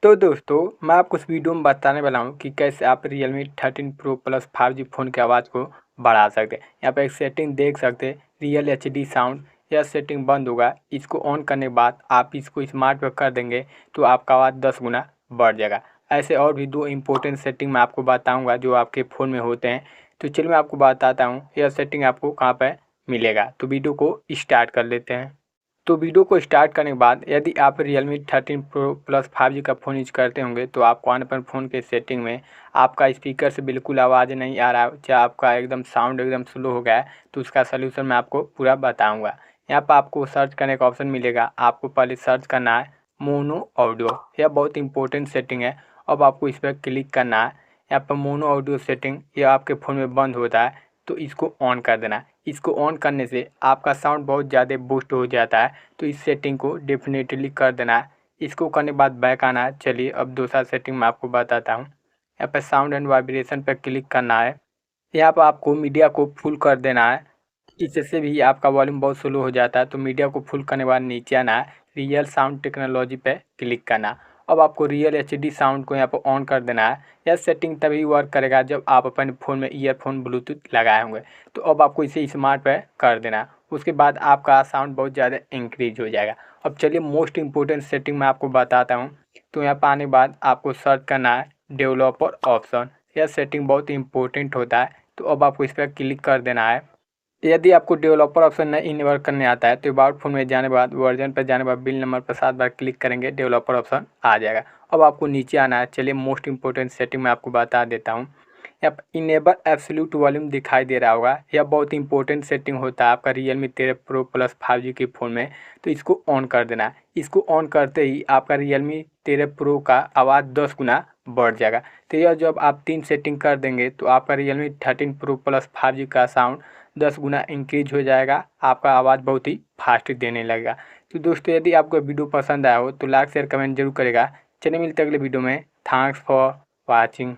तो दोस्तों मैं आपको इस वीडियो में बताने वाला हूँ कि कैसे आप Realme 13 Pro Plus 5G phone की आवाज़ को बढ़ा सकते हैं। यहाँ पे एक सेटिंग देख सकते हैं, रियल HD साउंड। यह सेटिंग बंद होगा, इसको ऑन करने के बाद आप इसको स्मार्ट पे कर देंगे तो आपका आवाज़ 10 गुना बढ़ जाएगा। ऐसे और भी दो इम्पोर्टेंट सेटिंग मैं आपको बताऊँगा जो आपके फ़ोन में होते हैं। तो चलिए मैं आपको बताता हूँ यह सेटिंग आपको कहाँ पर मिलेगा। तो वीडियो को स्टार्ट कर लेते हैं। तो वीडियो को स्टार्ट करने के बाद यदि आप Realme 13 Pro Plus 5G का फ़ोन यूज करते होंगे तो आपको आने पर फ़ोन के सेटिंग में आपका स्पीकर से बिल्कुल आवाज़ नहीं आ रहा है, चाहे आपका एकदम साउंड एकदम स्लो हो गया है, तो उसका सलूशन मैं आपको पूरा बताऊंगा। यहाँ पर आपको सर्च करने का ऑप्शन मिलेगा। आपको पहले सर्च करना है मोनो ऑडियो। यह बहुत इंपॉर्टेंट सेटिंग है। अब आपको इस पर क्लिक करना है। यहाँ पर मोनो ऑडियो सेटिंग यह आपके फ़ोन में बंद होता है तो इसको ऑन कर देना है। इसको ऑन करने से आपका साउंड बहुत ज़्यादा बूस्ट हो जाता है, तो इस सेटिंग को डेफिनेटली कर देना है। इसको करने के बाद बैक आना है। चलिए अब दूसरा सेटिंग मैं आपको बताता हूँ। यहाँ पर साउंड एंड वाइब्रेशन पर क्लिक करना है। यहाँ पर आपको मीडिया को फुल कर देना है। इससे भी आपका वॉल्यूम बहुत स्लो हो जाता है, तो मीडिया को फुल करने के बाद नीचे आना है, रियल साउंड टेक्नोलॉजी पे क्लिक करना। अब आपको रियल HD साउंड को यहाँ पर ऑन कर देना है। यह सेटिंग तभी वर्क करेगा जब आप अपने फ़ोन में ईयरफोन ब्लूटूथ लगाए होंगे। तो अब आपको इसे स्मार्ट पे कर देना है। उसके बाद आपका साउंड बहुत ज़्यादा इंक्रीज हो जाएगा। अब चलिए मोस्ट इंपॉर्टेंट सेटिंग मैं आपको बताता हूँ। तो यहाँ पर आने के बाद आपको सर्च करना है डेवलपर ऑप्शन। यह सेटिंग बहुत इंपॉर्टेंट होता है, तो अब आपको इस पर क्लिक कर देना है। यदि आपको डेवलपर ऑप्शन नहीं इनेबल करने आता है तो अबाउट फ़ोन में जाने के बाद वर्जन पर जाने के बाद बिल नंबर पर 7 बार क्लिक करेंगे, डेवलपर ऑप्शन आ जाएगा। अब आपको नीचे आना है। चलिए मोस्ट इंपॉर्टेंट सेटिंग मैं आपको बता देता हूँ। यहाँ पर इनेबल एब्सोल्यूट वॉल्यूम दिखाई दे रहा होगा। यह बहुत इंपॉर्टेंट सेटिंग होता है आपका Realme 13 Pro Plus 5G के फ़ोन में। तो इसको ऑन कर देना है। इसको ऑन करते ही आपका Realme 13 Pro का आवाज़ 10 गुना बढ़ जाएगा। तो यह जब आप 3 सेटिंग कर देंगे तो आपका Realme 13 Pro Plus 5G का साउंड 10 गुना इंक्रीज हो जाएगा। आपका आवाज़ बहुत ही फास्ट देने लगेगा। तो दोस्तों यदि आपको वीडियो पसंद आया हो तो लाइक शेयर कमेंट जरूर करेगा। चलिए मिलते हैं अगले वीडियो में। Thanks for watching.